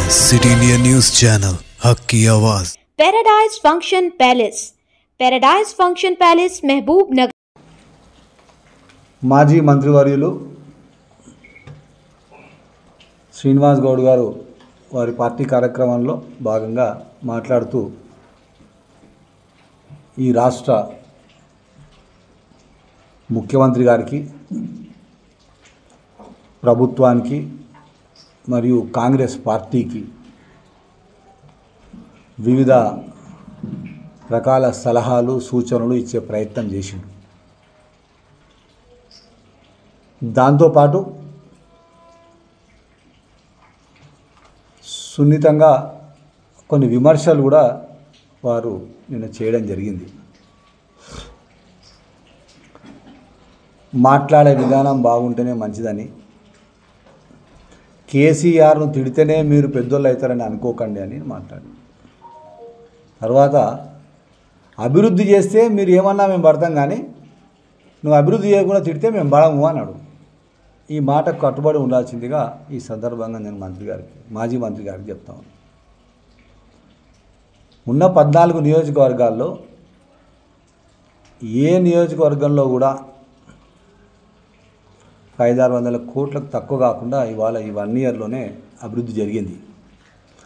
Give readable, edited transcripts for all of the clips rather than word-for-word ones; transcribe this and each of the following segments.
City India news channel हक की आवाज़। Paradise function palace, paradise function palace महबूब नगर। మాజీ మంత్రివర్యులు శ్రీనివాస్ గౌడ్ గారు వారి పార్టీ కార్యక్రమంలో భాగంగా మాట్లాడుతూ ఈ రాష్ట్ర ముఖ్యమంత్రి గారికి ప్రభుత్వానికి మరియు కాంగ్రెస్ పార్టీకి వివిధ రకాల సలహాలు సూచనలు ఇచ్చే ప్రయత్నం చేసిండు. దాంతోపాటు సున్నితంగా కొన్ని విమర్శలు కూడా వారు నిన్న చేయడం జరిగింది. మాట్లాడే విధానం బాగుంటేనే మంచిదని, కేసీఆర్ను తిడితేనే మీరు పెద్దోళ్ళు అవుతారని అనుకోకండి అని మాట్లాడు. తర్వాత అభివృద్ధి చేస్తే మీరు ఏమన్నా మేము పడతాం, కానీ నువ్వు అభివృద్ధి చేయకుండా తిడితే మేము పడము అన్నాడు. ఈ మాటకు కట్టుబడి ఉండాల్సిందిగా ఈ సందర్భంగా నేను మాజీ మంత్రి గారికి చెప్తాను. ఉన్న 14 నియోజకవర్గాల్లో ఏ నియోజకవర్గంలో కూడా 500-600 కోట్లకు తక్కువ కాకుండా ఇవాళ ఈ 1 ఇయర్లోనే అభివృద్ధి జరిగింది.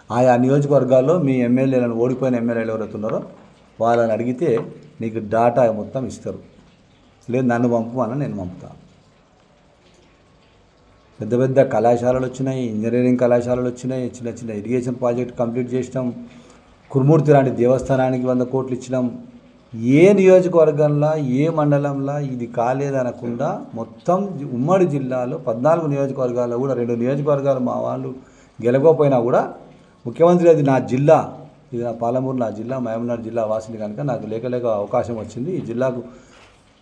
ఆయా నియోజకవర్గాల్లో మీ ఎమ్మెల్యేలను, ఓడిపోయిన ఎమ్మెల్యేలు ఎవరైతే ఉన్నారో వాళ్ళని అడిగితే నీకు డాటా మొత్తం ఇస్తారు. లేదు నన్ను పంపు అన్న నేను పంపుతాను. పెద్ద పెద్ద కళాశాలలు వచ్చినాయి, ఇంజనీరింగ్ కళాశాలలు వచ్చినాయి, చిన్న చిన్న ఇరిగేషన్ ప్రాజెక్ట్ కంప్లీట్ చేసినాం, కురుమూర్తి లాంటి దేవస్థానానికి 100 కోట్లు ఇచ్చినాం. ఏ నియోజకవర్గంలో ఏ మండలంలో ఇది కాలేదనకుండా మొత్తం ఉమ్మడి జిల్లాలో 14 నియోజకవర్గాల్లో కూడా 2 నియోజకవర్గాలు మా వాళ్ళు గెలవకపోయినా కూడా ముఖ్యమంత్రి అది నా జిల్లా, ఇది నా పాలమూరు నా జిల్లా, మహబూబ్నగర్ జిల్లా వాసిని కనుక నాకు లేక అవకాశం వచ్చింది, ఈ జిల్లాకు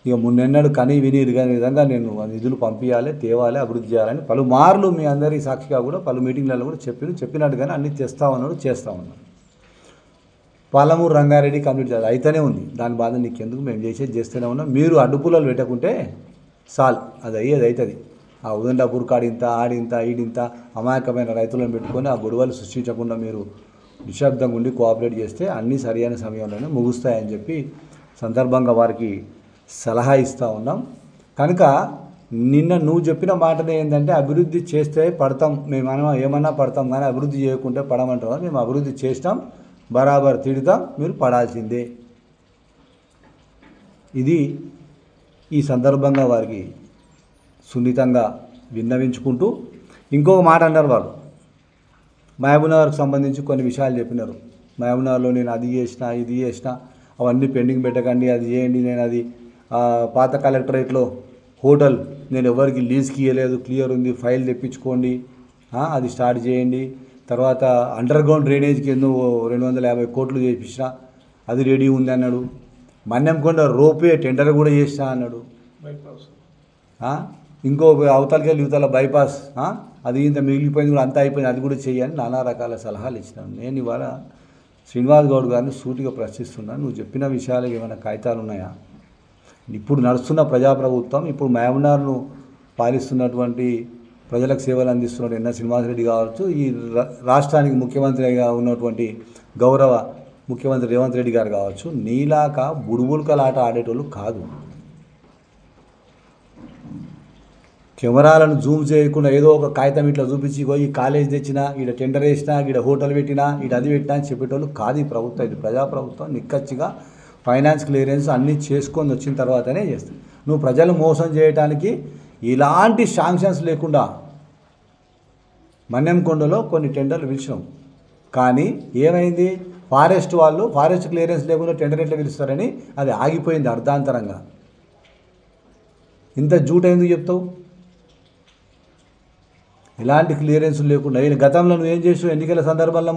ఇక మున్నెన్నడు కని విని ఇరుగని విధంగా నేను నిధులు పంపించాలి, తేవాలి, అభివృద్ధి చేయాలని పలుమార్లు మీ అందరి సాక్షిగా కూడా పలు మీటింగ్లలో కూడా చెప్పినట్టుగానే అన్నీ తెస్తా ఉన్నాడు, చేస్తూ ఉన్నాడు. పాలమూరు రంగారెడ్డి కంప్లీట్ చేయాలి అయితేనే ఉంది, దాని బాధ నీకెందుకు, మేము చేస్తూనే ఉన్నాం. మీరు అడ్డుపుల్లలు పెట్టకుంటే సాల్ అది అవుతుంది. ఆ ఉదండాపూర్ కాడింత ఆడింత ఈడింత అమాయకమైన రైతులను పెట్టుకొని ఆ గొడవలు సృష్టించకుండా మీరు నిశ్శబ్దంగా ఉండి కోఆపరేట్ చేస్తే అన్నీ సరైన సమయంలోనే ముగుస్తాయని చెప్పి సందర్భంగా వారికి సలహా ఇస్తూ ఉన్నాం. కనుక నిన్న నువ్వు చెప్పిన మాటనే ఏంటంటే అభివృద్ధి చేస్తే పడతాం, మేము ఏమన్నా పడతాం, కానీ అభివృద్ధి చేయకుంటే పడమంటాం. మేము అభివృద్ధి చేస్తాం, బరాబర్ తిడతాం, మీరు పడాల్సిందే. ఇది ఈ సందర్భంగా వారికి సున్నితంగా విన్నవించుకుంటూ ఇంకొక మాట అన్నారు. వాళ్ళు మహబూబ్నగర్కి సంబంధించి కొన్ని విషయాలు చెప్పినారు. మహబూబ్నగర్లో నేను అది చేసిన ఇది చేసిన అవన్నీ పెండింగ్ పెట్టకండి, అది చేయండి, నేను అది పాత కలెక్టరేట్లో హోటల్ నేను ఎవరికి లీజ్కి ఇవ్వలేదు, క్లియర్ ఉంది, ఫైల్ తెప్పించుకోండి, అది స్టార్ట్ చేయండి. తర్వాత అండర్ గ్రౌండ్ డ్రైనేజ్కి ఎన్నో 250 కోట్లు చేయించిన అది రెడీ ఉంది అన్నాడు. మన్నెంకొండ రోపే టెండర్ కూడా చేసినా అన్నాడు. ఇంకో అవతలకి యువతల బైపాస్ అది ఇంత మిగిలిపోయింది కూడా అంతా అయిపోయింది, అది కూడా చేయని నానా రకాల సలహాలు ఇచ్చినాను. నేను ఇవాళ శ్రీనివాస్ గౌడ్ గారిని సూటిగా ప్రశ్నిస్తున్నాను, నువ్వు చెప్పిన విషయాలకు ఏమైనా కాగితాలు ఉన్నాయా? ఇప్పుడు నడుస్తున్న ప్రజాప్రభుత్వం, ఇప్పుడు మహబూబ్నగర్ను పాలిస్తున్నటువంటి ప్రజలకు సేవలు అందిస్తున్న ఎన్న శ్రీనివాసరెడ్డి కావచ్చు, ఈ రాష్ట్రానికి ముఖ్యమంత్రిగా ఉన్నటువంటి గౌరవ ముఖ్యమంత్రి రేవంత్ రెడ్డి గారు కావచ్చు, నీలాక బుడుబుల్కలాట ఆడేటోళ్ళు కాదు. కెమెరాలను జూమ్ చేయకుండా ఏదో ఒక కాగితం ఇట్లా చూపించి ఈ కాలేజ్ తెచ్చినా, ఈడ టెండర్ వేసినా, ఈడ హోటల్ పెట్టినా, ఈడ అది పెట్టినా అని చెప్పేటోళ్ళు కాదు ఈ ప్రభుత్వం. ఇది ప్రజాప్రభుత్వం. నిక్కచ్చిగా ఫైనాన్స్ క్లియరెన్స్ అన్నీ చేసుకొని వచ్చిన తర్వాతనే చేస్తుంది. నువ్వు ప్రజలు మోసం చేయడానికి ఇలాంటి శాంక్షన్స్ లేకుండా మన్నెంకొండలో కొన్ని టెండర్లు పిలిచినాం, కానీ ఏమైంది, ఫారెస్ట్ వాళ్ళు ఫారెస్ట్ క్లియరెన్స్ లేకుండా టెండర్ ఎట్లా పిలుస్తారని అది ఆగిపోయింది అర్ధాంతరంగా. ఇంత జూట ఎందుకు చెప్తావు? ఇలాంటి క్లియరెన్స్ లేకుండా గతంలో నువ్వు ఏం చేసావు? ఎన్నికల సందర్భంలో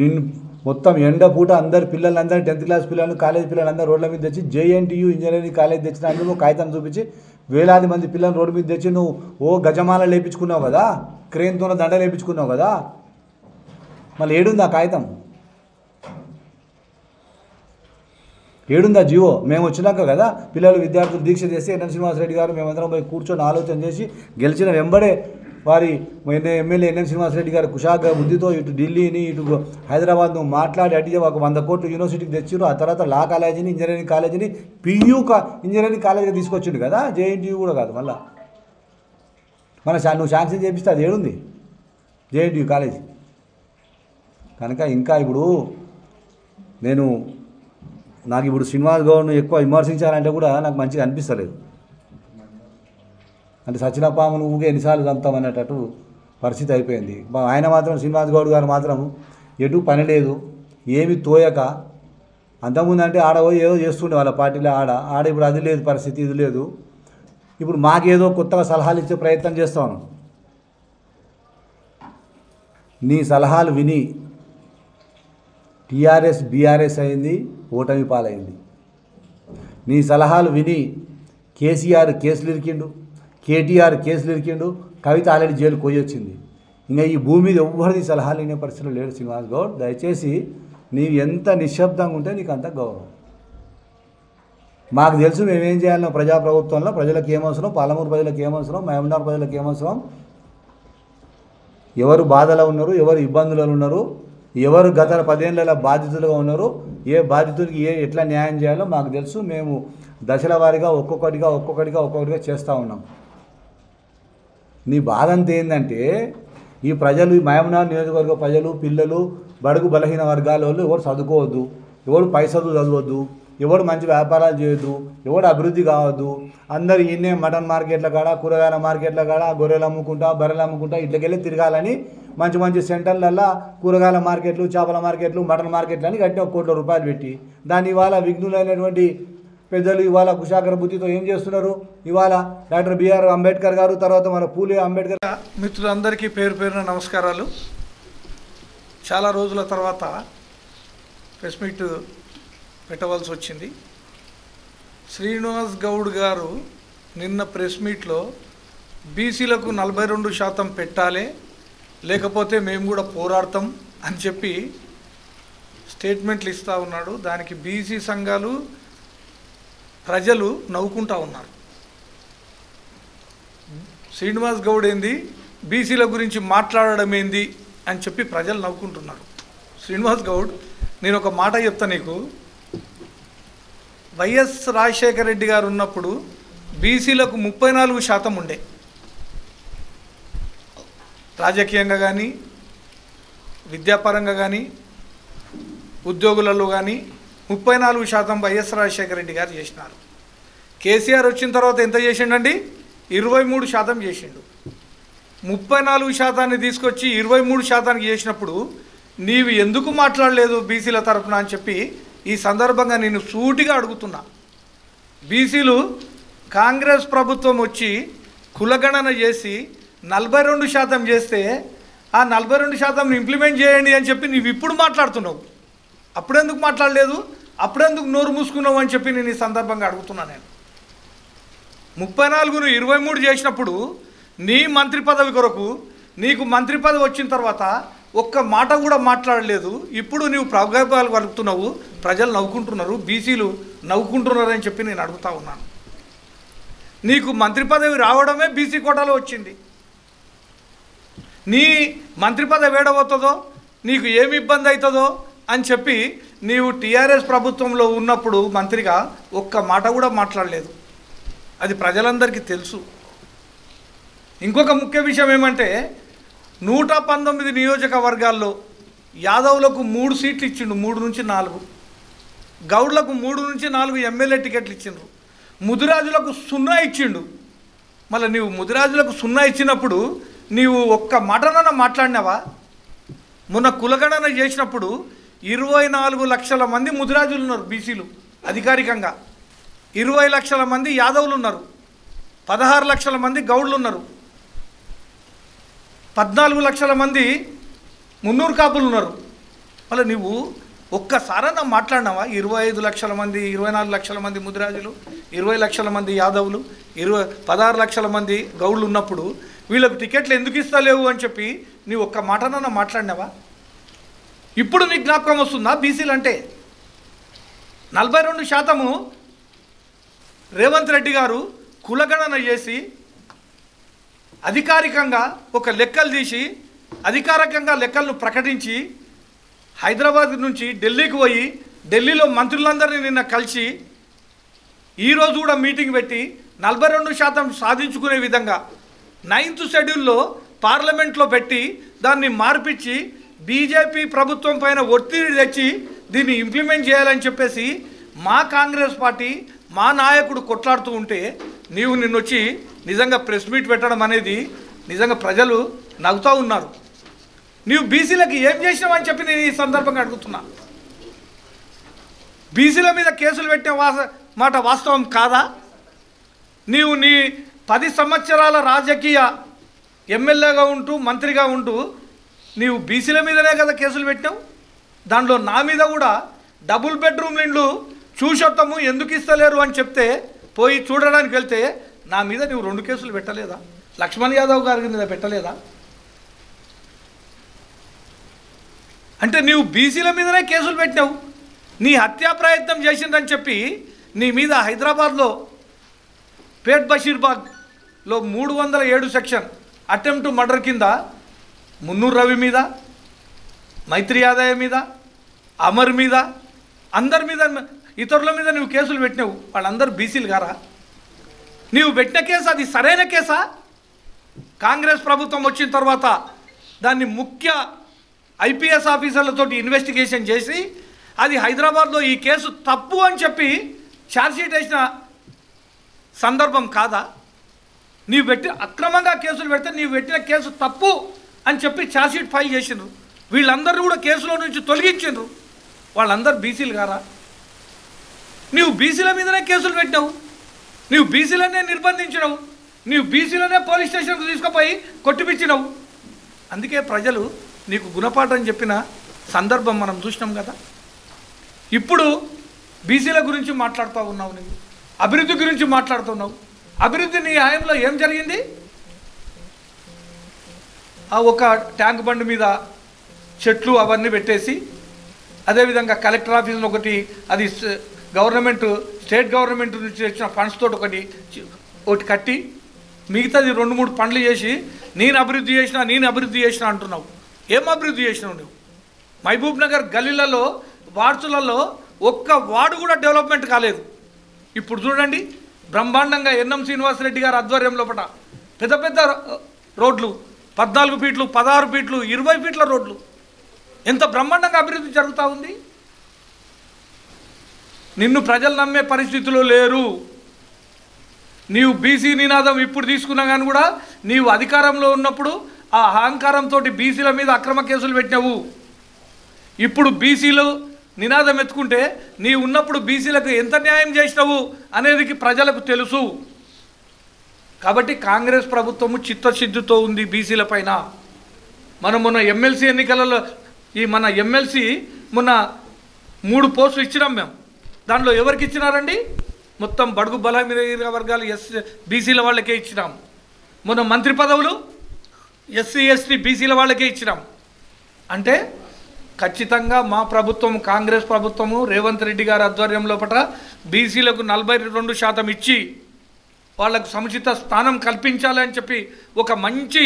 నిన్ను మొత్తం ఎండ పూట అందరు పిల్లలందరూ 10th క్లాస్ పిల్లలు, కాలేజ్ పిల్లలందరూ రోడ్ల మీద తెచ్చి JNTU ఇంజనీరింగ్ కాలేజ్ తెచ్చిన అందులో కాగితం చూపించి వేలాది మంది పిల్లలు రోడ్డు మీద తెచ్చి నువ్వు గజమాల లేపించుకున్నావు కదా, క్రేన్తో దండ లేపించుకున్నావు కదా, మళ్ళీ ఏడుంది ఆ కాగితం? ఏడుందా జీవో? మేము వచ్చినాక కదా పిల్లలు విద్యార్థులు దీక్ష చేసి ఎన్ఎన్ శ్రీనివాసరెడ్డి గారు మేమందరం పోయి కూర్చొని ఆలోచన చేసి గెలిచిన వెంబడే వారి ఎమ్మెల్యే ఎన్ఎన్ శ్రీనివాసరెడ్డి గారు కుషాగా బుద్ధితో ఇటు ఢిల్లీని ఇటు హైదరాబాద్ను మాట్లాడి అడిగి ఒక 100 కోట్లు యూనివర్సిటీకి తెచ్చారు. ఆ తర్వాత లా కాలేజీని ఇంజనీరింగ్ కాలేజీని ఇంజనీరింగ్ కాలేజీగా తీసుకొచ్చిండు కదా, జేఎన్టీయూ కూడా కాదు. మళ్ళీ నువ్వు శాంక్షన్ చేపిస్తే అది ఏడుంది జేఎన్టీయూ కాలేజీ. కనుక ఇంకా ఇప్పుడు నాకు ఇప్పుడు శ్రీనివాస్ గౌడ్ను ఎక్కువ విమర్శించాలంటే కూడా నాకు మంచిగా అనిపిస్తలేదు. అంటే సచిన పామును ఊగే ఎన్నిసార్లు చంపుతామనేటట్టు పరిస్థితి అయిపోయింది. ఆయన మాత్రం శ్రీనివాస్ గౌడ్ గారు మాత్రం ఎటు పని లేదు, ఏమి తోయక అంతకుముందు అంటే ఆడపోయి ఏదో చేస్తుండే వాళ్ళ పార్టీలో ఆడ ఇప్పుడు అది లేదు పరిస్థితి, ఇది లేదు. ఇప్పుడు మాకేదో కొత్తగా సలహాలు ఇచ్చే ప్రయత్నం చేస్తాను. నీ సలహాలు విని టీఆర్ఎస్ బీఆర్ఎస్ అయింది, ఓటమి పాలైంది. నీ సలహాలు విని కేసీఆర్ కేసులు ఇరికిండు, కేటీఆర్ కేసులు ఇరికిండు, కవిత ఆల్రెడీ జైలు కొయ్యొచ్చింది. ఇంకా ఈ భూమి మీద ఎవ్వరిది సలహాలు వినే పరిస్థితులు లేడు శ్రీనివాస్ గౌడ్. దయచేసి నీవు ఎంత నిశ్శబ్దంగా ఉంటే నీకు అంత గౌరవం. మాకు తెలుసు మేమేం చేయాలనో ప్రజాప్రభుత్వంలో ప్రజలకు ఏమవసరం, పాలమూరు ప్రజలకు ఏమవసరం, మహబూబ్నగర్ ప్రజలకు ఏమవసరం, ఎవరు బాధలో ఉన్నారు, ఎవరు ఇబ్బందులలో ఉన్నారు, ఎవరు గత 10 ఏళ్ళ బాధితులుగా ఉన్నారు, ఏ బాధితులకి ఎట్లా న్యాయం చేయాలో మాకు తెలుసు. మేము దశల వారీగా ఒక్కొక్కటిగా చేస్తూ ఉన్నాం. నీ బాధ అంతా ఏంటంటే ఈ ప్రజలు, ఈ మహబూబ్నగర్ నియోజకవర్గ ప్రజలు, పిల్లలు, బడుగు బలహీన వర్గాల వాళ్ళు ఎవరు చదువుకోవద్దు, ఎవరు పై చదవద్దు, ఎవడు మంచి వ్యాపారాలు చేయొద్దు, ఎవడు అభివృద్ధి కావద్దు, అందరు ఈయనే మటన్ మార్కెట్ల కాడ, కూరగాయల మార్కెట్ల కాడ గొర్రెలు అమ్ముకుంటా, బర్రెలు అమ్ముకుంటా ఇట్లకెళ్ళి తిరగాలని మంచి సెంటర్లల్లో కూరగాయల మార్కెట్లు, చేపల మార్కెట్లు, మటన్ మార్కెట్లు అని కట్టి 1 కోట్ల రూపాయలు పెట్టి దాన్ని ఇవాళ విఘ్నులైనటువంటి పెద్దలు ఇవాళ కుశాగ్ర బుద్ధితో ఏం చేస్తున్నారు. ఇవాళ డాక్టర్ బిఆర్ అంబేద్కర్ గారు, తర్వాత మన పూలే అంబేద్కర్. మిత్రులందరికీ పేరున నమస్కారాలు. చాలా రోజుల తర్వాత ప్రెస్ మీట్ పెట్టవలసి వచ్చింది. శ్రీనివాస్ గౌడ్ గారు నిన్న ప్రెస్ మీట్లో బీసీలకు 42% పెట్టాలి, లేకపోతే మేము కూడా పోరాడతాం అని చెప్పి స్టేట్మెంట్లు ఇస్తూ ఉన్నాడు. దానికి బీసీ సంఘాలు, ప్రజలు నవ్వుకుంటూ ఉన్నారు. శ్రీనివాస్ గౌడ్ ఏంది, బీసీల గురించి మాట్లాడడం ఏంది అని చెప్పి ప్రజలు నవ్వుకుంటున్నారు. శ్రీనివాస్ గౌడ్, నేను ఒక మాట చెప్తా నీకు. వైఎస్ రాజశేఖర రెడ్డి గారు ఉన్నప్పుడు బీసీలకు 34% ఉండే, రాజకీయంగా కానీ, విద్యాపరంగా కానీ, ఉద్యోగులలో కానీ 34% వైఎస్ రాజశేఖర రెడ్డి గారు చేసినారు. కేసీఆర్ వచ్చిన తర్వాత ఎంత చేసిండండి? 23% చేసిండు. 34% తీసుకొచ్చి 23% చేసినప్పుడు నీవు ఎందుకు మాట్లాడలేదు బీసీల తరపున అని చెప్పి ఈ సందర్భంగా నేను సూటిగా అడుగుతున్నా. బీసీలు కాంగ్రెస్ ప్రభుత్వం వచ్చి కులగణన చేసి 42% చేస్తే ఆ 42% ఇంప్లిమెంట్ చేయండి అని చెప్పి నీవు ఇప్పుడు మాట్లాడుతున్నావు. అప్పుడెందుకు మాట్లాడలేదు, అప్పుడెందుకు నోరు మూసుకున్నావు అని చెప్పి నేను ఈ సందర్భంగా అడుగుతున్నా. నేను 34ను 23 చేసినప్పుడు నీ మంత్రి పదవి కొరకు నీకు మంత్రి పదవి వచ్చిన తర్వాత ఒక్క మాట కూడా మాట్లాడలేదు. ఇప్పుడు నీవు ప్రగల్భాలు వలుకుతున్నావు, ప్రజలు నవ్వుకుంటున్నారు, బీసీలు నవ్వుకుంటున్నారని చెప్పి నేను అడుగుతా ఉన్నాను. నీకు మంత్రి పదవి రావడమే బీసీ కోటాలో వచ్చింది. నీ మంత్రి పదవి ఏడబోతుందో, నీకు ఏమి ఇబ్బంది అవుతుందో అని చెప్పి నీవు టీఆర్ఎస్ ప్రభుత్వంలో ఉన్నప్పుడు మంత్రిగా ఒక్క మాట కూడా మాట్లాడలేదు. అది ప్రజలందరికీ తెలుసు. ఇంకొక ముఖ్య విషయం ఏమంటే 119 నియోజకవర్గాల్లో యాదవులకు 3 సీట్లు ఇచ్చిండు, 3 నుంచి 4, గౌడ్లకు 3 నుంచి 4 ఎమ్మెల్యే టికెట్లు ఇచ్చిండ్రు, ముదిరాజులకు 0 ఇచ్చిండు. మళ్ళీ నీవు ముదిరాజులకు 0 ఇచ్చినప్పుడు నీవు ఒక్క మాటనన్నా మాట్లాడినావా? మొన్న కులగణన చేసినప్పుడు 24 లక్షల మంది ముదిరాజులు ఉన్నారు బీసీలు అధికారికంగా, 20 లక్షల మంది యాదవులు ఉన్నారు, 16 లక్షల మంది గౌడ్లు ఉన్నారు, 14 లక్షల మంది మున్నూరు కాపులు ఉన్నారు. మళ్ళీ నువ్వు ఒక్కసారన్నా మాట్లాడినావా? 25 లక్షల మంది, 24 లక్షల మంది ముదిరాజులు, 20 లక్షల మంది యాదవులు, 16 లక్షల మంది గౌడ్లు ఉన్నప్పుడు వీళ్ళకు టికెట్లు ఎందుకు ఇస్తలేవు అని చెప్పి నీవు ఒక్క మాటనన్నా మాట్లాడినావా? ఇప్పుడు నీకు జ్ఞాపకం వస్తుందా బీసీలు అంటే? 42% రేవంత్ రెడ్డి గారు కులగణన చేసి అధికారికంగా ఒక లెక్కలు తీసి అధికారికంగా లెక్కలను ప్రకటించి హైదరాబాద్ నుంచి ఢిల్లీకి పోయి ఢిల్లీలో మంత్రులందరినీ నిన్న కలిసి ఈరోజు కూడా మీటింగ్ పెట్టి 42% సాధించుకునే విధంగా 9th షెడ్యూల్లో పార్లమెంట్లో పెట్టి దాన్ని మార్పిచ్చి బీజేపీ ప్రభుత్వం పైన ఒత్తిడి తెచ్చి దీన్ని ఇంప్లిమెంట్ చేయాలని చెప్పేసి మా కాంగ్రెస్ పార్టీ మా నాయకుడు కొట్లాడుతూ ఉంటే నీవు నిన్నొచ్చి నిజంగా ప్రెస్ మీట్ పెట్టడం అనేది నిజంగా ప్రజలు నవ్వుతూ ఉన్నారు. నీవు బీసీలకు ఏం చేసినావని చెప్పి నేను ఈ సందర్భంగా అడుగుతున్నా. బీసీల మీద కేసులు పెట్టే మాట వాస్తవం కాదా? నీవు నీ 10 సంవత్సరాల రాజకీయ ఎమ్మెల్యేగా ఉంటూ మంత్రిగా ఉంటూ నీవు బీసీల మీదనే కదా కేసులు పెట్టావు. దాంట్లో నా మీద కూడా డబుల్ బెడ్రూమ్ ఇళ్ళు చూసొత్తాము ఎందుకు ఇస్తలేరు అని చెప్తే పోయి చూడడానికి వెళ్తే నా మీద నువ్వు 2 కేసులు పెట్టలేదా? లక్ష్మణ్ యాదవ్ గారి మీద పెట్టలేదా? అంటే నీవు బీసీల మీదనే కేసులు పెట్టినావు. నీ హత్యా ప్రయత్నం చేసిందని చెప్పి నీ మీద హైదరాబాద్లో పేట్ బషీర్బాగ్లో 307 సెక్షన్ అటెంప్ట్ మర్డర్ కింద మున్నూరు రవి మీద, మైత్రి యాదయ్య మీద, అమర్ మీద, అందరి మీద, ఇతరుల మీద నువ్వు కేసులు పెట్టినావు. వాళ్ళందరూ బీసీలు గారా? నీవు పెట్టిన కేసు అది సరైన కేసా? కాంగ్రెస్ ప్రభుత్వం వచ్చిన తర్వాత దాన్ని ముఖ్య ఐపీఎస్ ఆఫీసర్లతోటి ఇన్వెస్టిగేషన్ చేసి అది హైదరాబాద్లో ఈ కేసు తప్పు అని చెప్పి ఛార్జ్షీట్ వేసిన సందర్భం కాదా? నీవు పెట్టి అక్రమంగా కేసులు పెడితే నీవు పెట్టిన కేసు తప్పు అని చెప్పి ఛార్జ్షీట్ ఫైల్ చేసిండ్రు. వీళ్ళందరూ కూడా కేసులో నుంచి తొలగించిండ్రు. వాళ్ళందరూ బీసీలు గారా? నీవు బీసీల మీదనే కేసులు పెట్టావు. నీవు బీసీలనే నిర్బంధించినావు. నీవు బీసీలనే పోలీస్ స్టేషన్కు తీసుకుపోయి కొట్టిపించినావు. అందుకే ప్రజలు నీకు గుణపాఠం చెప్పిన సందర్భం మనం చూసినాం కదా. ఇప్పుడు బీసీల గురించి మాట్లాడుతూ ఉన్నావు, నువ్వు అభివృద్ధి గురించి మాట్లాడుతున్నావు. అభివృద్ధి నీ హయాంలో ఏం జరిగింది? ఆ ఒక ట్యాంక్ బండ్ మీద చెట్లు అవన్నీ పెట్టేసి, అదేవిధంగా కలెక్టర్ ఆఫీస్లో ఒకటి, అది గవర్నమెంట్ స్టేట్ గవర్నమెంట్ నుంచి వచ్చిన ఫండ్స్ తోటి ఒకటి కట్టి మిగతాది 2-3 పనులు చేసి నేను అభివృద్ధి చేసిన అంటున్నావు. ఏం అభివృద్ధి చేసినావు నువ్వు? మహబూబ్ నగర్ గల్లీలలో వార్డులలో ఒక్క వార్డు కూడా డెవలప్మెంట్ కాలేదు. ఇప్పుడు చూడండి, బ్రహ్మాండంగా ఎన్ఎం శ్రీనివాసరెడ్డి గారి ఆధ్వర్యంలో పెద్ద పెద్ద రోడ్లు, 14 ఫీట్లు, 16 ఫీట్లు, 20 ఫీట్ల రోడ్లు, ఎంత బ్రహ్మాండంగా అభివృద్ధి జరుగుతూ ఉంది. నిన్ను ప్రజలు నమ్మే పరిస్థితిలో లేరు. నీవు బీసీ నినాదం ఇప్పుడు తీసుకున్నా కానీ కూడా నీవు అధికారంలో ఉన్నప్పుడు ఆ అహంకారంతో బీసీల మీద అక్రమ కేసులు పెట్టినావు. ఇప్పుడు బీసీలు నినాదం ఎత్తుకుంటే నీవు ఉన్నప్పుడు బీసీలకు ఎంత న్యాయం చేసినావు అనేది ప్రజలకు తెలుసు. కాబట్టి కాంగ్రెస్ ప్రభుత్వము చిత్తశుద్ధితో ఉంది బీసీల పైన. మనం మొన్న ఎమ్మెల్సీ ఎన్నికలలో మన ఎమ్మెల్సీ మొన్న 3 పోస్టులు ఇచ్చినాం మేము. దాంట్లో ఎవరికి ఇచ్చినారండి? మొత్తం బడుగు బలహీన వర్గాలు బీసీల వాళ్ళకే ఇచ్చినాం. మొన్న మంత్రి పదవులు ఎస్సీ ఎస్టీ బీసీల వాళ్ళకే ఇచ్చినాం. అంటే ఖచ్చితంగా మా ప్రభుత్వం, కాంగ్రెస్ ప్రభుత్వము, రేవంత్ రెడ్డి గారి ఆధ్వర్యంలో బీసీలకు 42% ఇచ్చి వాళ్లకు సముచిత స్థానం కల్పించాలని చెప్పి ఒక మంచి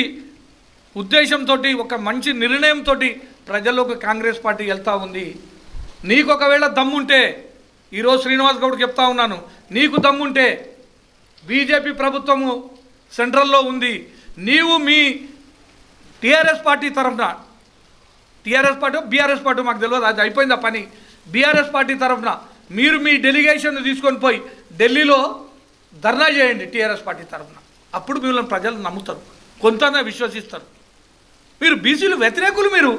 ఉద్దేశంతో, ఒక మంచి నిర్ణయంతో ప్రజల్లోకి కాంగ్రెస్ పార్టీ వెళ్తూ ఉంది. నీకు ఒకవేళ దమ్ముంటే, ఈరోజు శ్రీనివాస్ గౌడ్ చెప్తా ఉన్నాను, నీకు దమ్ముంటే బీజేపీ ప్రభుత్వము సెంట్రల్లో ఉంది, నీవు మీ టీఆర్ఎస్ పార్టీ తరఫున, టీఆర్ఎస్ పార్టీ బీఆర్ఎస్ పార్టీ మాకు తెలియదు, అది అయిపోయింది ఆ పని, బీఆర్ఎస్ పార్టీ తరఫున మీరు మీ డెలిగేషన్ తీసుకొని పోయి ఢిల్లీలో ధర్నా చేయండి టీఆర్ఎస్ పార్టీ తరఫున. అప్పుడు మిమ్మల్ని ప్రజలు నమ్ముతారు, కొంతనే విశ్వసిస్తారు. మీరు బీసీలు వ్యతిరేకులు, మీరు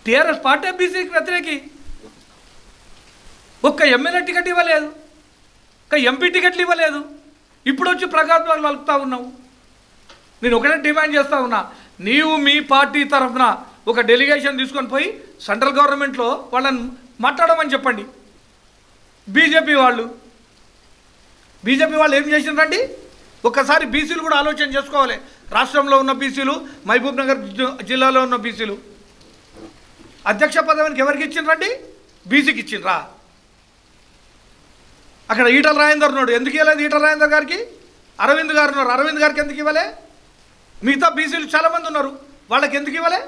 టీఆర్ఎస్ పార్టీ బీసీకి వ్యతిరేకి. ఒక్క ఎమ్మెల్యే టికెట్ ఇవ్వలేదు, ఒక ఎంపీ టికెట్లు ఇవ్వలేదు. ఇప్పుడు వచ్చి ప్రగల్భాలు పలుకుతూ ఉన్నావు. నేను ఒకటే డిమాండ్ చేస్తూ ఉన్నా, నీవు మీ పార్టీ తరఫున ఒక డెలిగేషన్ తీసుకొని పోయి సెంట్రల్ గవర్నమెంట్లో వాళ్ళని మాట్లాడమని చెప్పండి. బీజేపీ వాళ్ళు ఏం చేసినారండి? ఒక్కసారి బీసీలు కూడా ఆలోచన చేసుకోవాలి. రాష్ట్రంలో ఉన్న బీసీలు, మహబూబ్ నగర్ జిల్లాలో ఉన్న బీసీలు అధ్యక్ష పదవికి ఎవరికి ఇచ్చిండ్రండి? బీసీకి ఇచ్చిండ్రా? అక్కడ ఈటల రాజేందర్ ఉన్నాడు, ఎందుకు ఇవ్వలేదు ఈటల రాజేందర్ గారికి? అరవింద్ గారు ఉన్నారు, అరవింద్ గారికి ఎందుకు ఇవ్వలే? మిగతా బీసీలు చాలామంది ఉన్నారు, వాళ్ళకి ఎందుకు ఇవ్వలే?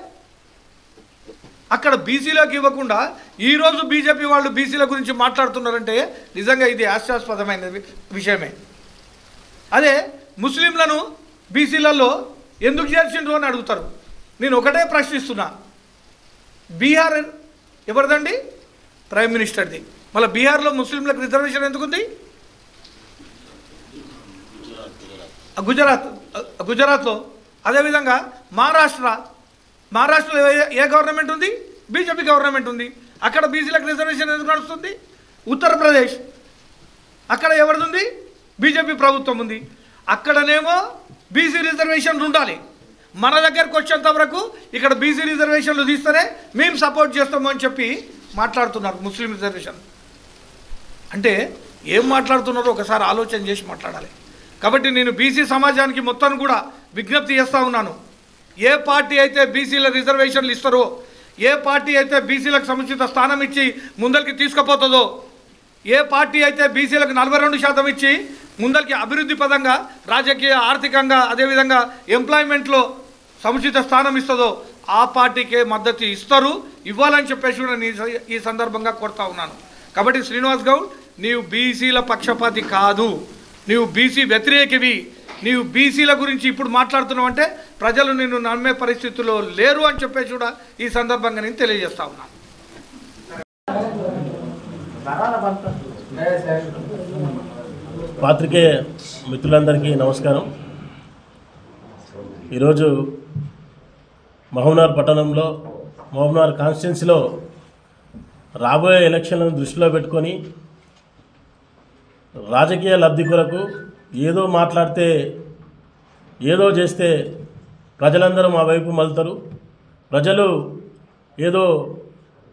అక్కడ బీసీలోకి ఇవ్వకుండా ఈరోజు బీజేపీ వాళ్ళు బీసీల గురించి మాట్లాడుతున్నారంటే నిజంగా ఇది హాస్యాస్పదమైన విషయమే. అదే ముస్లింలను బీసీలలో ఎందుకు చేర్చిండ్రు అని అడుగుతారు. నేను ఒకటే ప్రశ్నిస్తున్నా, బీహార్ ఎవరిదండి? ప్రైమ్ మినిస్టర్ది. మళ్ళీ బీహార్లో ముస్లింలకు రిజర్వేషన్ ఎందుకుంది? గుజరాత్లో. అదేవిధంగా మహారాష్ట్రలో ఏ గవర్నమెంట్ ఉంది? బీజేపీ గవర్నమెంట్ ఉంది. అక్కడ బీసీలకు రిజర్వేషన్ ఎందుకు నడుస్తుంది? ఉత్తరప్రదేశ్, అక్కడ ఎవరిది ఉంది? బీజేపీ ప్రభుత్వం ఉంది. అక్కడనేమో బీసీ రిజర్వేషన్లు ఉండాలి. మన దగ్గరకు వచ్చేంత వరకు ఇక్కడ బీసీ రిజర్వేషన్లు తీస్తేనే మేము సపోర్ట్ చేస్తాము అని చెప్పి మాట్లాడుతున్నారు. ముస్లిం రిజర్వేషన్ అంటే ఏం మాట్లాడుతున్నారో ఒకసారి ఆలోచన చేసి మాట్లాడాలి. కాబట్టి నేను బీసీ సమాజానికి మొత్తం కూడా విజ్ఞప్తి చేస్తూ ఉన్నాను. ఏ పార్టీ అయితే బీసీల రిజర్వేషన్లు ఇస్తారో, ఏ పార్టీ అయితే బీసీలకు సముచిత స్థానం ఇచ్చి ముందరికి తీసుకుపోతుందో, ఏ పార్టీ అయితే బీసీలకు 42% ఇచ్చి ముందరికి అభివృద్ధి పదంగా రాజకీయ ఆర్థికంగా అదేవిధంగా ఎంప్లాయ్మెంట్లో సముచిత స్థానం ఇస్తుందో ఆ పార్టీకే మద్దతు ఇస్తారు, ఇవ్వాలని చెప్పేసి కూడా ఈ సందర్భంగా కోరుతా ఉన్నాను. కాబట్టి శ్రీనివాస్ గౌడ్, నీవు బీసీల పక్షపాతి కాదు, నీవు బీసీ వ్యతిరేకివి. నీవు బీసీల గురించి ఇప్పుడు మాట్లాడుతున్నావు అంటే ప్రజలు నిన్ను నమ్మే పరిస్థితుల్లో లేరు అని చెప్పేసి కూడా ఈ సందర్భంగా నేను తెలియజేస్తా ఉన్నాను. పాత్రికేయ మిత్రులందరికీ నమస్కారం. ఈరోజు మహబూబ్నగర్ పట్టణంలో మహబూబ్నగర్ కాన్స్టిట్యున్సీలో రాబోయే ఎలక్షన్లను దృష్టిలో పెట్టుకొని రాజకీయ లబ్ధి కొరకు ఏదో మాట్లాడితే ఏదో చేస్తే ప్రజలందరూ మా వైపు మలుతారు, ప్రజలు ఏదో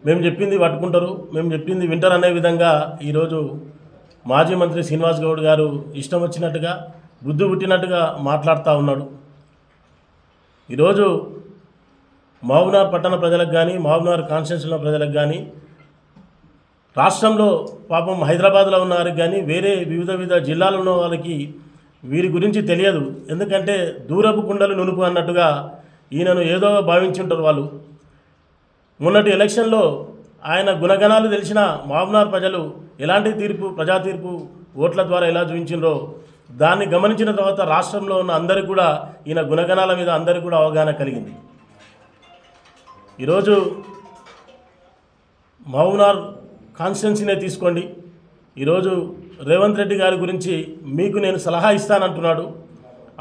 మేము చెప్పింది పట్టుకుంటారు, మేము చెప్పింది వింటారు అనే విధంగా ఈరోజు మాజీ మంత్రి శ్రీనివాస్ గౌడ్ గారు ఇష్టం వచ్చినట్టుగా బుద్ధి పుట్టినట్టుగా మాట్లాడుతూ ఉన్నాడు. ఈరోజు మహబూబ్నగర్ పట్టణ ప్రజలకు కానీ మహబూబ్నగర్ కాన్స్టిట్యున్సీలో ప్రజలకు కానీ రాష్ట్రంలో పాపం హైదరాబాద్లో ఉన్న వారికి కానీ వేరే వివిధ జిల్లాలో ఉన్న వాళ్ళకి వీరి గురించి తెలియదు. ఎందుకంటే దూరపు కుండలు నునుపు అన్నట్టుగా ఈయనను ఏదో భావించుంటారు వాళ్ళు. మొన్నటి ఎలక్షన్లో ఆయన గుణగణాలు తెలిసిన మహబూబ్నగర్ ప్రజలు ఎలాంటి ప్రజా తీర్పు ఓట్ల ద్వారా ఎలా చూపించిండ్రో దాన్ని గమనించిన తర్వాత రాష్ట్రంలో ఉన్న అందరికీ కూడా ఈయన గుణగణాల మీద అందరికీ కూడా అవగాహన కలిగింది. ఈరోజు మహబూబ్నగర్ కాన్స్టిట్యున్సీనే తీసుకోండి. ఈరోజు రేవంత్ రెడ్డి గారి గురించి మీకు నేను సలహా ఇస్తానంటున్నాడు.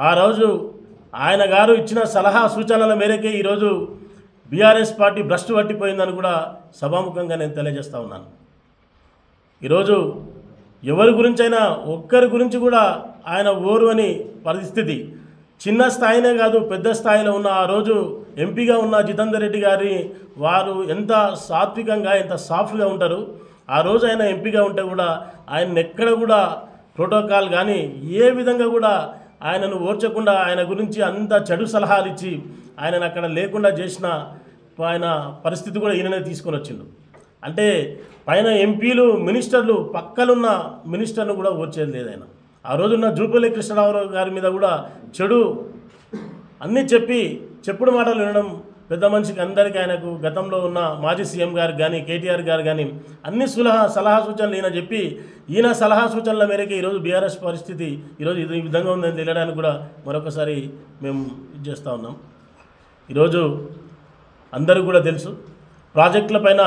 ఆ రోజు ఆయన గారు ఇచ్చిన సలహా సూచనల మేరకే ఈరోజు బీఆర్ఎస్ పార్టీ భ్రష్టు పట్టిపోయిందని కూడా సభాముఖంగా నేను తెలియజేస్తూ ఉన్నాను. ఈరోజు ఎవరి గురించైనా ఒక్కరి గురించి కూడా ఆయన ఓరు అని పరిస్థితి. చిన్న స్థాయినే కాదు పెద్ద స్థాయిలో ఉన్న ఆ రోజు ఎంపీగా ఉన్న జితేందర్ రెడ్డి గారి వారు ఎంత సాత్వికంగా ఎంత సాఫ్ట్గా ఉంటారు. ఆ రోజు ఆయన ఎంపీగా ఉంటే కూడా ఆయన ఎక్కడ కూడా ప్రోటోకాల్ కానీ ఏ విధంగా కూడా ఆయనను ఓర్చకుండా ఆయన గురించి అంత చెడు సలహాలు ఇచ్చి ఆయనను అక్కడ లేకుండా చేసిన ఆయన పరిస్థితి కూడా ఈయననే తీసుకొని వచ్చిండు. అంటే పైన ఎంపీలు మినిస్టర్లు పక్కలున్న మినిస్టర్ను కూడా ఓర్చేది లేదు ఆయన. ఆ రోజున్న జూపల్లి కృష్ణరావు గారి మీద కూడా చెడు అన్నీ చెప్పుడు మాటలు వినడం పెద్ద మనిషికి అందరికీ ఆయనకు గతంలో ఉన్న మాజీ సీఎం గారికి కానీ కేటీఆర్ గారు కానీ అన్ని సలహా సూచనలు ఈయన చెప్పి ఈయన సలహా సూచనల మేరకే ఈరోజు బీఆర్ఎస్ పరిస్థితి ఈరోజు ఈ విధంగా ఉందని తెలియడానికి కూడా మరొకసారి మేము ఇది చేస్తూ ఉన్నాం. ఈరోజు అందరికీ కూడా తెలుసు ప్రాజెక్టుల పైన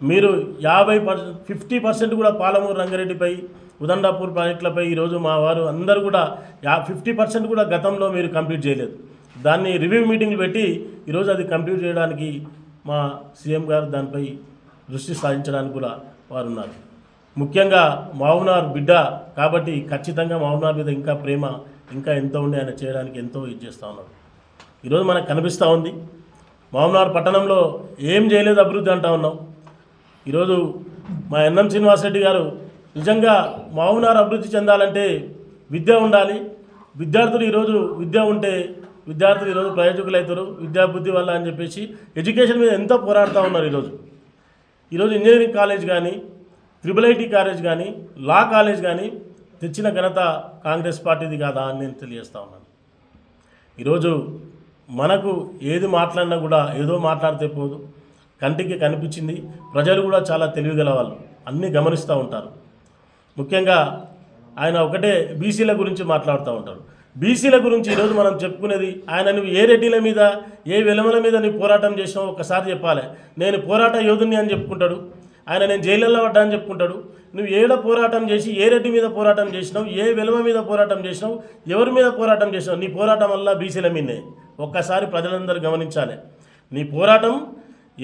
మీరు 50% కూడా పాలమూరు రంగారెడ్డిపై ఉదండాపూర్ ప్రాజెక్టులపై ఈరోజు మా వారు అందరూ కూడా 50% కూడా గతంలో మీరు కంప్లీట్ చేయలేదు. దాన్ని రివ్యూ మీటింగ్లు పెట్టి ఈరోజు అది కంప్లీట్ చేయడానికి మా సీఎం గారు దానిపై దృష్టి సాధించడానికి కూడా వారు ఉన్నారు. ముఖ్యంగా మహబూబ్నగర్ బిడ్డ కాబట్టి ఖచ్చితంగా మహబూబ్నగర్ మీద ఇంకా ప్రేమ ఇంకా ఎంతో ఉండి ఆయన చేయడానికి ఎంతో ఇది చేస్తూ ఉన్నారు. ఈరోజు మనకు కనిపిస్తూ ఉంది మహబూబ్నగర్ పట్టణంలో ఏం చేయలేదు అభివృద్ధి అంటూ ఉన్నాం. ఈరోజు మా ఎన్ఎం శ్రీనివాసరెడ్డి గారు నిజంగా మహబూబ్నగర్ అభివృద్ధి చెందాలంటే విద్య ఉండాలి. విద్యార్థులు ఈరోజు విద్య ఉంటే విద్యార్థులు ఈరోజు ప్రయోజకులు అవుతారు విద్యాబుద్ధి వల్ల అని చెప్పేసి ఎడ్యుకేషన్ మీద ఎంతో పోరాడుతూ ఉన్నారు. ఈరోజు ఇంజనీరింగ్ కాలేజ్ కానీ IIIT కాలేజ్ కానీ లా కాలేజ్ కానీ తెచ్చిన ఘనత కాంగ్రెస్ పార్టీది కాదా అని నేను తెలియజేస్తూ ఉన్నాను. ఈరోజు మనకు ఏది మాట్లాడినా కూడా ఏదో మాట్లాడితే పోదు, కంటికి కనిపించింది. ప్రజలు కూడా చాలా తెలివిగల వాళ్ళు, అన్నీ గమనిస్తూ ఉంటారు. ముఖ్యంగా ఆయన ఒకటే బీసీల గురించి మాట్లాడుతూ ఉంటాడు. బీసీల గురించి ఈరోజు మనం చెప్పుకునేది, ఆయన నువ్వు ఏ రెడ్డిల మీద ఏ వెలమల మీద నీ పోరాటం చేసినావు ఒక్కసారి చెప్పాలి. నేను పోరాట యోధుని అని చెప్పుకుంటాడు. ఆయన నేను జైళ్ళల్లో పడ్డా అని చెప్పుకుంటాడు. నువ్వు ఏడ పోరాటం చేసి ఏ రెడ్డి మీద పోరాటం చేసినావు, ఏ వెలమ మీద పోరాటం చేసినావు, ఎవరి మీద పోరాటం చేసినావు? నీ పోరాటం వల్ల బీసీల మీదే. ఒక్కసారి ప్రజలందరూ గమనించాలి. నీ పోరాటం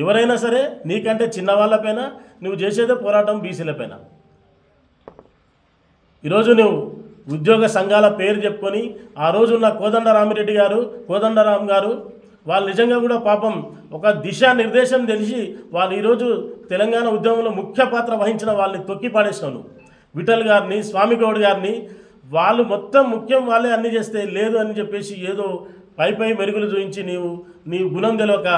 ఎవరైనా సరే నీకంటే చిన్నవాళ్ళపైన నువ్వు చేసేదే పోరాటం బీసీలపైన. ఈరోజు నువ్వు ఉద్యోగ సంఘాల పేరు చెప్పుకొని ఆ రోజు ఉన్న కోదండరామ్ గారు వాళ్ళు నిజంగా కూడా పాపం ఒక దిశానిర్దేశం తెలిసి వాళ్ళు ఈరోజు తెలంగాణ ఉద్యమంలో ముఖ్య పాత్ర వహించిన వాళ్ళని తొక్కి పాడేసినావు. విఠల్ గారిని, స్వామి గౌడ్ గారిని, వాళ్ళు మొత్తం ముఖ్యం వాళ్ళే అన్నీ చేస్తే లేదు అని చెప్పేసి ఏదో పై మెరుగులు చూపించి నీ గుణం తెలియక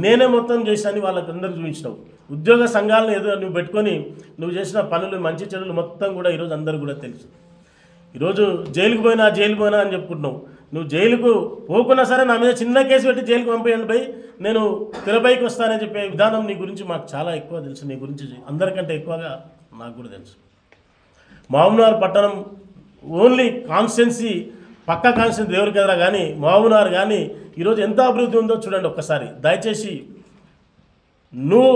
నేనే మొత్తం చేశాను వాళ్ళకందరూ చూపించినావు. ఉద్యోగ సంఘాలను ఏదో నువ్వు పెట్టుకొని నువ్వు చేసిన పనులు మంచి చెడులు మొత్తం కూడా ఈరోజు అందరూ కూడా తెలుసు. ఈరోజు జైలుకు పోయినా అని చెప్పుకుంటున్నావు. నువ్వు జైలుకు పోకున్నా సరే నా మీద చిన్న కేసు పెట్టి జైలుకు పంపేయండి పోయి నేను తెరపైకి వస్తానని చెప్పే విధానం నీ గురించి మాకు చాలా ఎక్కువ తెలుసు. నీ గురించి అందరికంటే ఎక్కువగా నాకు కూడా తెలుసు. మహబూబ్నగర్ పట్టణం ఓన్లీ కాన్స్టిట్యున్సీ, పక్క కాన్స్టిట్యున్సీ దేవుడికి ఎదురా కానీ మహబూబ్నగర్ కానీ ఈరోజు ఎంత అభివృద్ధి ఉందో చూడండి ఒక్కసారి. దయచేసి నువ్వు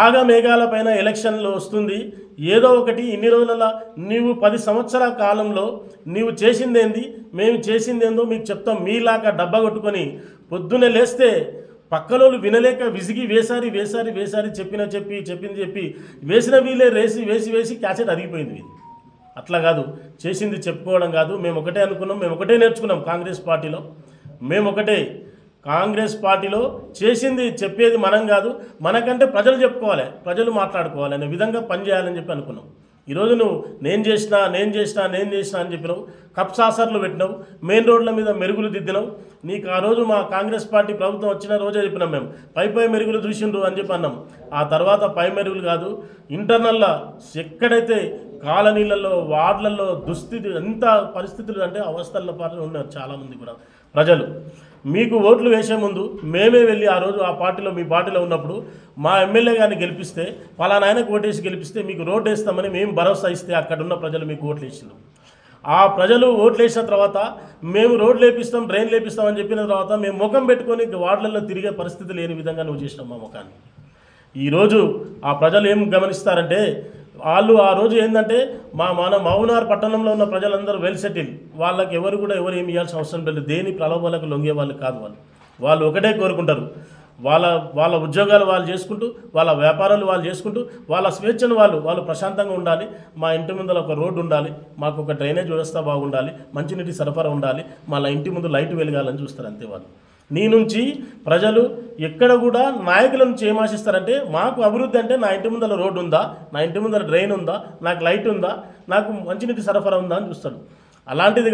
ఆగమేఘాల పైన ఎలక్షన్లో వస్తుంది ఏదో ఒకటి. ఇన్ని రోజులలో నీవు 10 సంవత్సరాల కాలంలో నీవు చేసిందేంది, మేము చేసిందేందో మీకు చెప్తాం. మీలాగా డబ్బా కొట్టుకొని పొద్దున్నే లేస్తే పక్కలోళ్ళు వినలేక విసిగి వేసారి చెప్పింది వేసిన వీలే వేసి క్యాసెట్ అరిగిపోయింది. అట్లా కాదు, చేసింది చెప్పుకోవడం కాదు. మేము ఒకటే అనుకున్నాం, మేము ఒకటే నేర్చుకున్నాం కాంగ్రెస్ పార్టీలో చేసింది చెప్పేది మనం కాదు, మనకంటే ప్రజలు చెప్పుకోవాలి, ప్రజలు మాట్లాడుకోవాలి అనే విధంగా పనిచేయాలని చెప్పి అనుకున్నాం. ఈరోజు నువ్వు నేను చేసినా అని చెప్పినావు. కప్ సాసర్లు పెట్టినావు, మెయిన్ రోడ్ల మీద మెరుగులు దిద్దినావు. నీకు ఆ రోజు మా కాంగ్రెస్ పార్టీ ప్రభుత్వం వచ్చిన రోజే చెప్పినాం, మేము పై మెరుగులు చూసిండ్రు అని చెప్పి అన్నాం. ఆ తర్వాత పై మెరుగులు కాదు, ఇంటర్నల్లా ఎక్కడైతే కాలనీలలో వార్డులలో దుస్థితి ఎంత పరిస్థితులు అంటే అవస్థల పాటు ఉన్నారు చాలామంది కూడా ప్రజలు. మీకు ఓట్లు వేసే ముందు మేమే వెళ్ళి ఆ రోజు ఆ పార్టీలో మీ పార్టీలో ఉన్నప్పుడు మా ఎమ్మెల్యే గారిని గెలిపిస్తే పలానా ఆయనకు ఓటేసి గెలిపిస్తే మీకు రోడ్డు వేస్తామని మేము భరోసా ఇస్తే అక్కడున్న ప్రజలు మీకు ఓట్లు వేసినారు. ఆ ప్రజలు ఓట్లు వేసిన తర్వాత మేము రోడ్లు వేపిస్తాం, డ్రైన్లు వేపిస్తామని చెప్పిన తర్వాత మేము ముఖం పెట్టుకొని వార్డులలో తిరిగే పరిస్థితి లేని విధంగా నువ్వు చేసినావు మా ముఖాన్ని. ఈరోజు ఆ ప్రజలు ఏం గమనిస్తారంటే వాళ్ళు ఆ రోజు ఏంటంటే మన మహబూబ్నగర్ పట్టణంలో ఉన్న ప్రజలందరూ వెల్ సెటిల్, వాళ్ళకి ఎవరు ఏమి ఇవ్వాల్సిన అవసరం లేదు. దేని ప్రలోభాలకు లొంగే వాళ్ళు కాదు. వాళ్ళు ఒకటే కోరుకుంటారు, వాళ్ళ ఉద్యోగాలు వాళ్ళు చేసుకుంటూ, వాళ్ళ వ్యాపారాలు వాళ్ళు చేసుకుంటూ, వాళ్ళ స్వేచ్ఛను వాళ్ళు ప్రశాంతంగా ఉండాలి. మా ఇంటి ముందర ఒక రోడ్డు ఉండాలి, మాకు ఒక డ్రైనేజ్ వ్యవస్థ బాగుండాలి, మంచినీటి సరఫరా ఉండాలి, మళ్ళీ ఇంటి ముందు లైట్ వెలగాలని చూస్తారు అంతే వాళ్ళు. నీ నుంచి ప్రజలు ఎక్కడ కూడా నాయకుల నుంచి ఏం ఆశిస్తారంటే మాకు అభివృద్ధి అంటే నా ఇంటి ముందర రోడ్డు ఉందా, నా ఇంటి ముందర డ్రైన్ ఉందా, నాకు లైట్ ఉందా, నాకు మంచినీటి సరఫరా ఉందా అని చూస్తాడు. అలాంటిది